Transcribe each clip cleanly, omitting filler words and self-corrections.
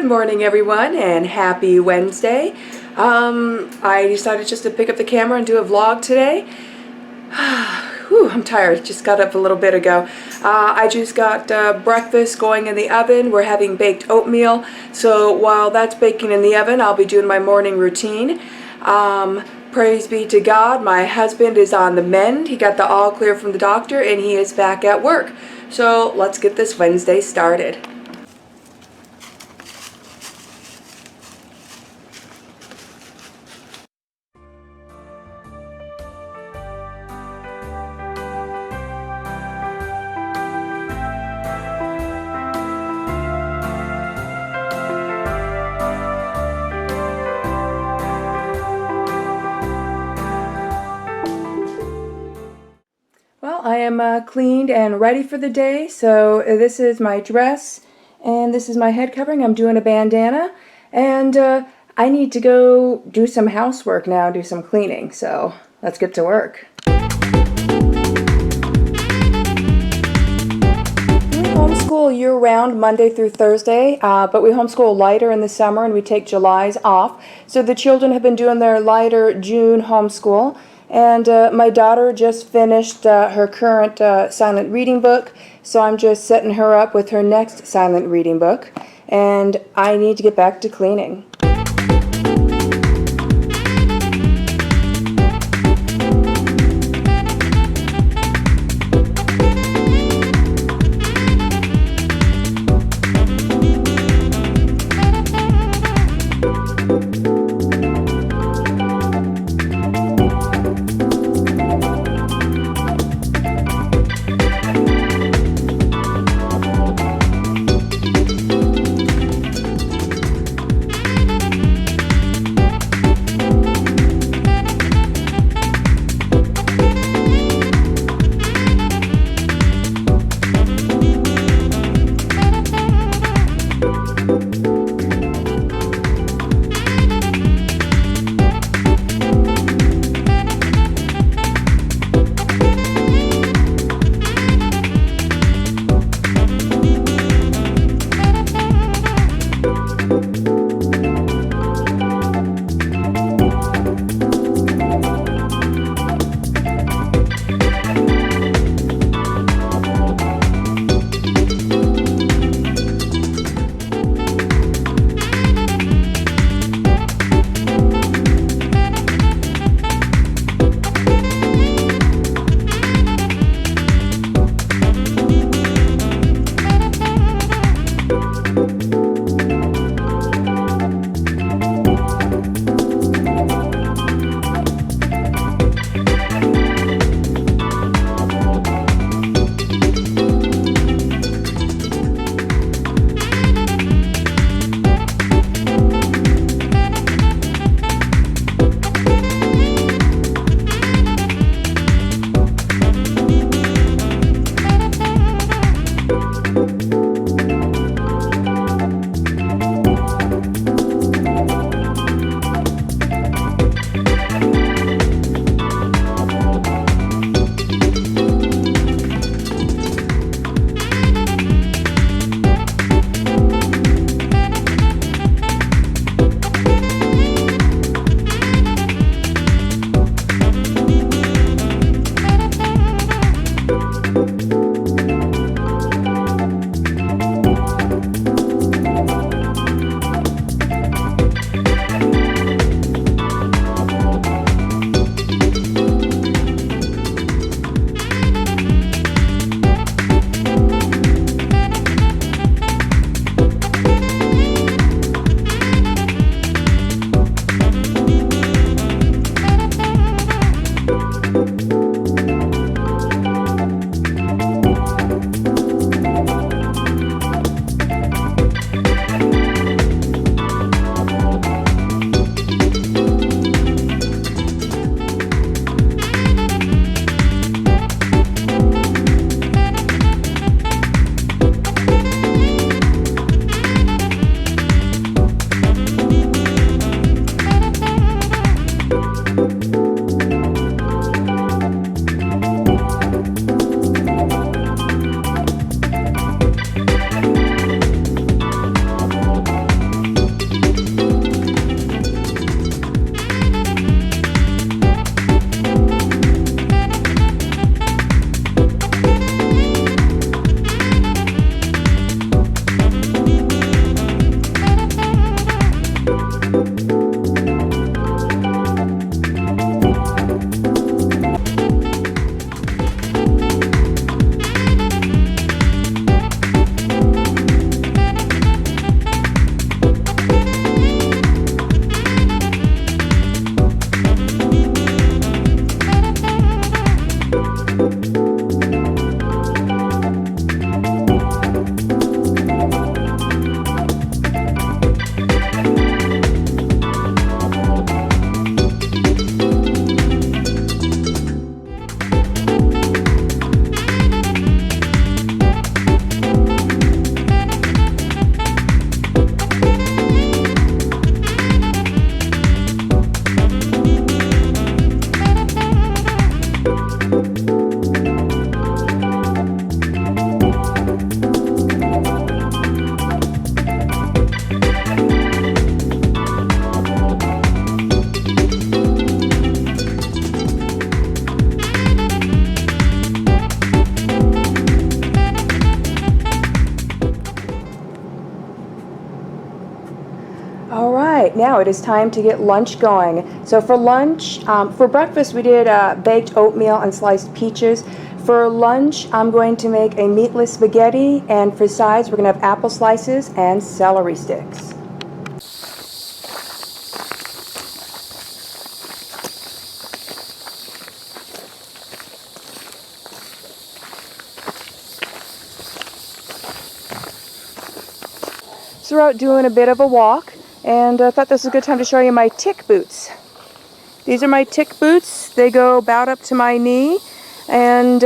Good morning, everyone, and happy Wednesday. I decided just to pick up the camera and do a vlog today. Whew, I'm tired. Just got up a little bit ago. I just got breakfast going in the oven. We're having baked oatmeal. So while that's baking in the oven, I'll be doing my morning routine. Praise be to God, my husband is on the mend. He got the all clear from the doctor and he is back at work. So let's get this Wednesday started. Well, I am cleaned and ready for the day. So this is my dress and this is my head covering. I'm doing a bandana and I need to go do some housework now, do some cleaning. So let's get to work. We homeschool year-round, Monday through Thursday, but we homeschool lighter in the summer and we take July's off. So the children have been doing their lighter June homeschool. And my daughter just finished her current silent reading book, so I'm just setting her up with her next silent reading book. And I need to get back to cleaning. right, now it is time to get lunch going. So for lunch, for breakfast we did baked oatmeal and sliced peaches. For lunch, I'm going to make a meatless spaghetti, and for sides we're going to have apple slices and celery sticks. So we're out doing a bit of a walk, and I thought this was a good time to show you my tick boots. These are my tick boots. They go about up to my knee, and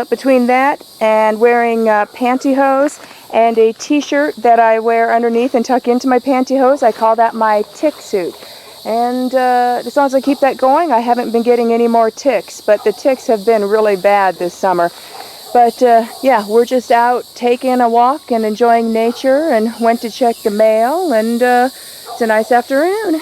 between that and wearing pantyhose and a t-shirt that I wear underneath and tuck into my pantyhose, I call that my tick suit. And as long as I keep that going, I haven't been getting any more ticks, but the ticks have been really bad this summer. But yeah, we're just out taking a walk and enjoying nature, and went to check the mail, and it's a nice afternoon.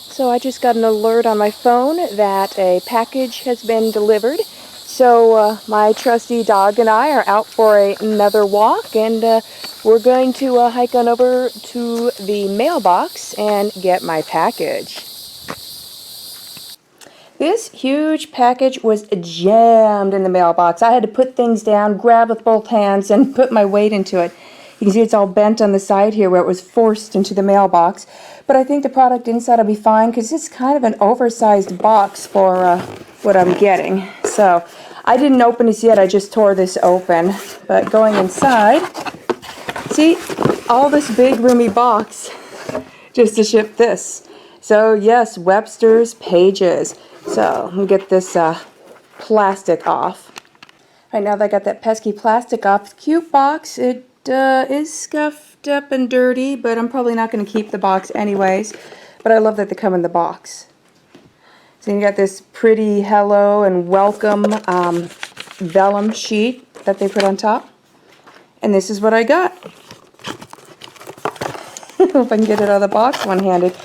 So I just got an alert on my phone that a package has been delivered. So my trusty dog and I are out for another walk, and we're going to hike on over to the mailbox and get my package. This huge package was jammed in the mailbox. I had to put things down, grab with both hands, and put my weight into it. You can see it's all bent on the side here where it was forced into the mailbox. But I think the product inside will be fine because it's kind of an oversized box for what I'm getting. So I didn't open this yet, I just tore this open. But going inside, see, all this big roomy box just to ship this. So yes, Webster's Pages. So I'm going to get this plastic off. Right now that I got that pesky plastic off, it's a cute box. It is scuffed up and dirty, but I'm probably not going to keep the box anyways. But I love that they come in the box. So you got this pretty hello and welcome vellum sheet that they put on top. And this is what I got. Hope I can get it out of the box one-handed.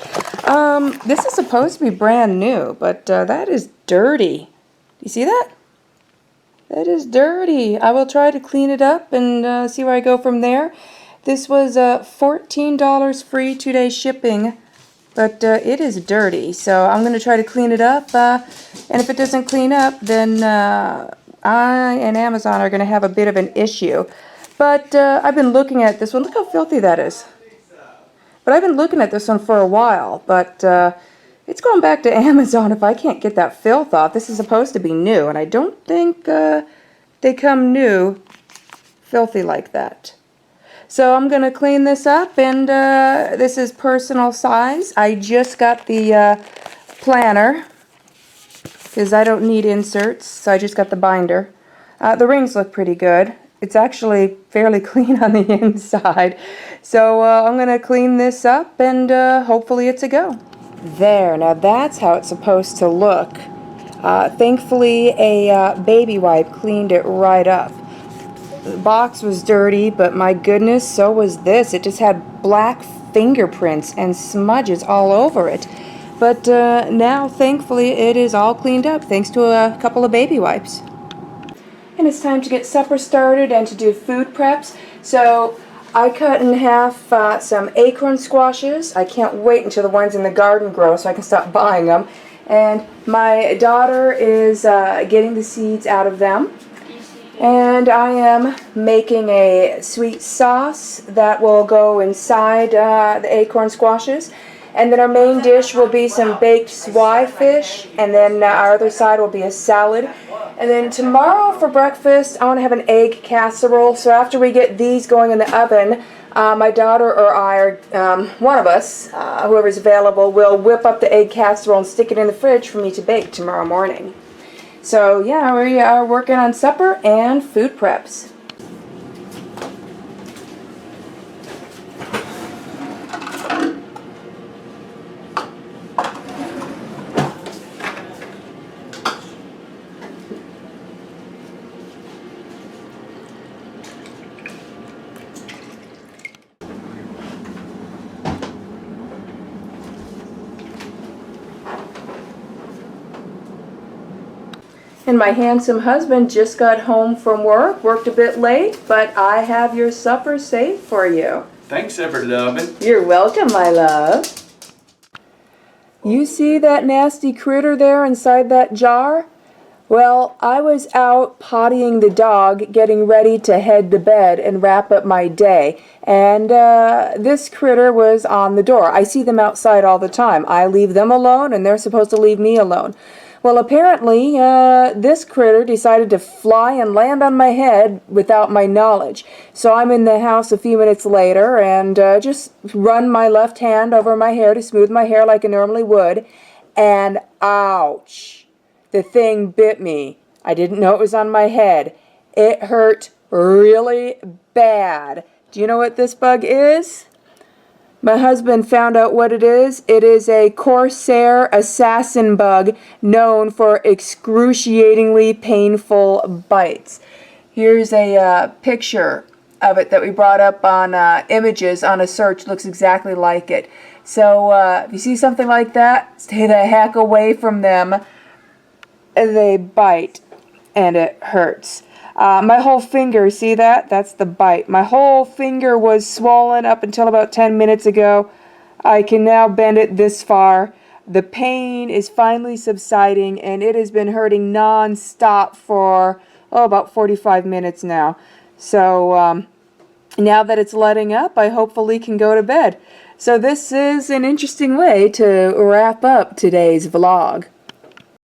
This is supposed to be brand new, but that is dirty. You see that? That is dirty. I will try to clean it up and see where I go from there. This was $14 free 2-day shipping, but it is dirty. So I'm going to try to clean it up, and if it doesn't clean up, then I and Amazon are going to have a bit of an issue. But I've been looking at this one. Look how filthy that is. But I've been looking at this one for a while, but it's going back to Amazon if I can't get that filth off. This is supposed to be new, and I don't think they come new filthy like that. So I'm going to clean this up, and this is personal size. I just got the planner because I don't need inserts, so I just got the binder. The rings look pretty good. It's actually fairly clean on the inside. So I'm going to clean this up, and hopefully it's a go. There, now that's how it's supposed to look. Thankfully a baby wipe cleaned it right up. The box was dirty, but my goodness, so was this. It just had black fingerprints and smudges all over it. But now, thankfully, it is all cleaned up thanks to a couple of baby wipes. And it's time to get supper started and to do food preps. So I cut in half some acorn squashes. I can't wait until the ones in the garden grow so I can stop buying them. And my daughter is getting the seeds out of them. And I am making a sweet sauce that will go inside the acorn squashes. And then our main dish will be some baked swai fish, and then our other side will be a salad. And then tomorrow for breakfast, I want to have an egg casserole. So after we get these going in the oven, my daughter or I, or one of us, whoever's available, will whip up the egg casserole and stick it in the fridge for me to bake tomorrow morning. So yeah, we are working on supper and food preps. And my handsome husband just got home from work, worked a bit late, but I have your supper saved for you. Thanks, ever loving. You're welcome, my love. You see that nasty critter there inside that jar? Well, I was out pottying the dog, getting ready to head to bed and wrap up my day, and this critter was on the door. I see them outside all the time. I leave them alone, and they're supposed to leave me alone. Well, apparently, this critter decided to fly and land on my head without my knowledge. So I'm in the house a few minutes later and just run my left hand over my hair to smooth my hair like I normally would, and ouch! The thing bit me. I didn't know it was on my head. It hurt really bad. Do you know what this bug is? My husband found out what it is. It is a corsair assassin bug known for excruciatingly painful bites. Here's a picture of it that we brought up on images on a search. Looks exactly like it. So if you see something like that, stay the heck away from them. They bite and it hurts. My whole finger, see that? That's the bite. My whole finger was swollen up until about 10 minutes ago. I can now bend it this far. The pain is finally subsiding and it has been hurting non-stop for about 45 minutes now. So now that it's letting up, I hopefully can go to bed. So this is an interesting way to wrap up today's vlog.